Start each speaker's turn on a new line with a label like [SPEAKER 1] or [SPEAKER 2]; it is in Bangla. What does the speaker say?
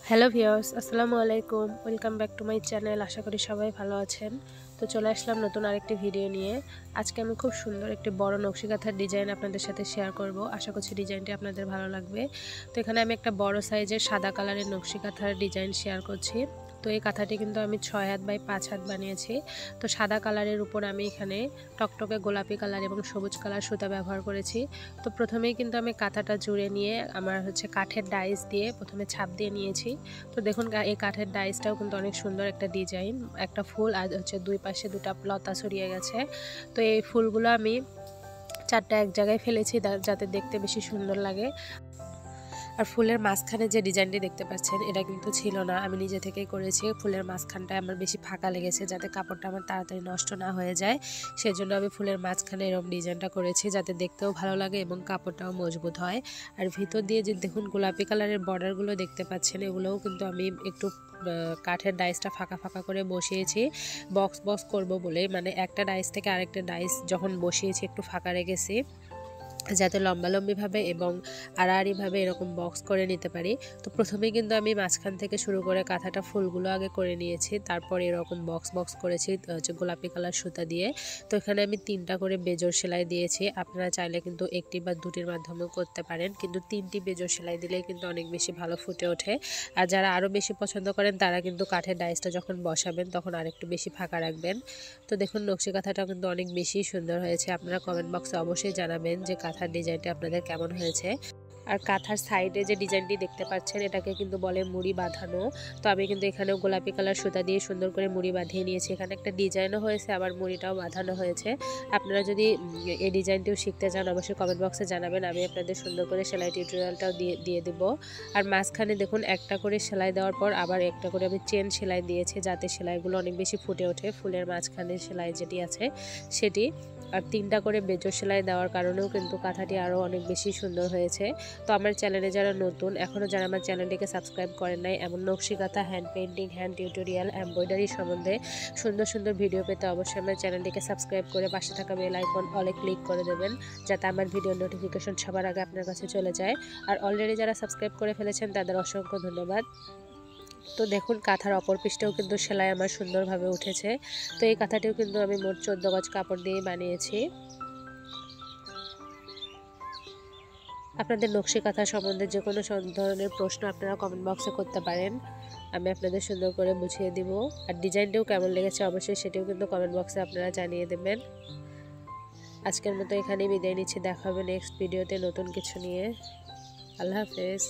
[SPEAKER 1] হ্যালো ভিউয়ার্স, আসসালামু আলাইকুম। Welcome back to my channel. আশা করি সবাই ভালো আছেন। তো চলে আসলাম নতুন আরেকটি ভিডিও নিয়ে। আজকে আমি খুব সুন্দর একটি বড় নকশি কাঁথার ডিজাইন আপনাদের সাথে শেয়ার করব। আশা করছি ডিজাইনটি আপনাদের ভালো লাগবে। তো এখানে আমি একটা বড় সাইজের সাদা কালারের নকশি কাঁথার ডিজাইন শেয়ার করছি। তো এই কাঁথাটি কিন্তু আমি 6 হাত বাই 5 হাত বানিয়েছি। তো সাদা কালারের উপর আমি এখানে টকটকে গোলাপি কালার এবং সবুজ কালার সুতা ব্যবহার করেছি। তো প্রথমেই কিন্তু আমি কাঁথাটা জুড়ে নিয়ে আমার কাঠের ডাইস দিয়ে প্রথমে ছাপ দিয়ে নিয়েছি। তো দেখুন এই কাঠের ডাইসটাও কিন্তু অনেক সুন্দর একটা ডিজাইন, একটা ফুল আর দুই পাশে দুটো লতা ছড়িয়ে গেছে। তো এই ফুলগুলো আমি 4টা এক জায়গায় ফেলেছি যাতে দেখতে বেশি সুন্দর লাগে। আর ফুলের মাঝখানে যে ডিজাইনটি দেখতে পাচ্ছেন এটা কিন্তু ছিল না, আমি নিজে থেকেই করেছি। ফুলের মাঝখানটায় আমার বেশি ফাঁকা লেগেছে যাতে কাপড়টা আমার তাড়াতাড়ি নষ্ট না হয়ে যায়, সেজন্য আমি ফুলের মাঝখানে এরকম ডিজাইনটা করেছি যাতে দেখতেও ভালো লাগে এবং কাপড়টাও মজবুত হয়। আর ভিতর দিয়ে যে দেখুন গোলাপি কালারের বর্ডারগুলো দেখতে পাচ্ছেন, এগুলোও কিন্তু আমি একটু কাঠের ডাইসটা ফাঁকা ফাঁকা করে বসিয়েছি বক্স বক্স করব বলে, মানে একটা ডাইস থেকে আরেকটা ডাইস যখন বসিয়েছি একটু ফাঁকা রেখেছি যাতে লম্বালম্বিভাবে এবং আড়াআড়িভাবে এরকম বক্স করে নিতে পারি। তো প্রথমেই কিন্তু আমি মাঝখান থেকে শুরু করে কাঁথাটা ফুলগুলো আগে করে নিয়েছি, তারপর এরকম বক্স বক্স করেছি গোলাপি কালার সুতা দিয়ে। তো এখানে আমি 3টা করে বেজোর সেলাই দিয়েছি। আপনারা চাইলে কিন্তু 1টি বা 2টির মাধ্যমেও করতে পারেন, কিন্তু 3টি বেজোর সেলাই দিলেই কিন্তু অনেক বেশি ভালো ফুটে ওঠে। আর যারা আরও বেশি পছন্দ করেন তারা কিন্তু কাঠের ডাইসটা যখন বসাবেন তখন আরেকটু বেশি ফাঁকা রাখবেন। তো দেখুন নকশি কাঁথাটা কিন্তু অনেক বেশি সুন্দর হয়েছে। আপনারা কমেন্ট বক্সে অবশ্যই জানাবেন যে কাঁথার ডিজাইনটা আপনাদের কেমন হয়েছে। আর কাঁথার সাইডে যে ডিজাইনটি দেখতে পাচ্ছেন এটাকে কিন্তু বলে মুড়ি বাঁধানো। তো আমি কিন্তু এখানেও গোলাপি কালার সুতা দিয়ে সুন্দর করে মুড়ি বাঁধিয়ে নিয়েছি। এখানে একটা ডিজাইনও হয়েছে, আবার মুড়িটাও বাঁধানো হয়েছে। আপনারা যদি এই ডিজাইনটিও শিখতে চান অবশ্যই কমেন্ট বক্সে জানাবেন, আমি আপনাদের সুন্দর করে সেলাই টিউটোরিয়ালটাও দিয়ে দেব। আর মাঝখানে দেখুন একটা করে সেলাই দেওয়ার পর আবার একটা করে আমি চেন সেলাই দিয়েছি যাতে সেলাইগুলো অনেক বেশি ফুটে ওঠে। ফুলের মাঝখানে সেলাই যেটি আছে সেটি। আর 3টা করে বেজোর সেলাই দেওয়ার কারণেও কিন্তু কাঁথাটি আরও অনেক বেশি সুন্দর হয়েছে। তো আমার চ্যানেলে যারা নতুন, এখনও যারা আমার চ্যানেলটিকে সাবস্ক্রাইব করেন নাই, এমন নকশি কাঁথা, hand painting, hand tutorial, embroidery সম্বন্ধে সুন্দর সুন্দর ভিডিও পেতে অবশ্যই আমার চ্যানেলটিকে সাবস্ক্রাইব করে পাশে থাকা বেল আইকন অলে ক্লিক করে দেবেন যাতে আমার ভিডিওর নোটিফিকেশন সবার আগে আপনার কাছে চলে যায়। আর অলরেডি যারা সাবস্ক্রাইব করে ফেলেছেন তাদের অসংখ্য ধন্যবাদ। তো দেখুন কাঁথার অপর পৃষ্ঠেও কিন্তু সেলাই আমার সুন্দরভাবে উঠেছে। তো এই কাঁথাটিও কিন্তু আমি মোট 14 গজ কাপড় দিয়ে বানিয়েছি। আপনাদের নকশি কাঁথা সম্বন্ধে যে কোনো ধরনের প্রশ্ন আপনারা কমেন্ট বক্সে করতে পারেন, আমি আপনাদের সুন্দর করে বুঝিয়ে দিব। আর ডিজাইনটিও কেমন লেগেছে অবশ্যই সেটিও কিন্তু কমেন্ট বক্সে আপনারা জানিয়ে দেবেন। আজকের মতো এখানেই বিদায় নিচ্ছি, দেখা হবে নেক্সট ভিডিওতে নতুন কিছু নিয়ে। আল্লাহ হাফেজ।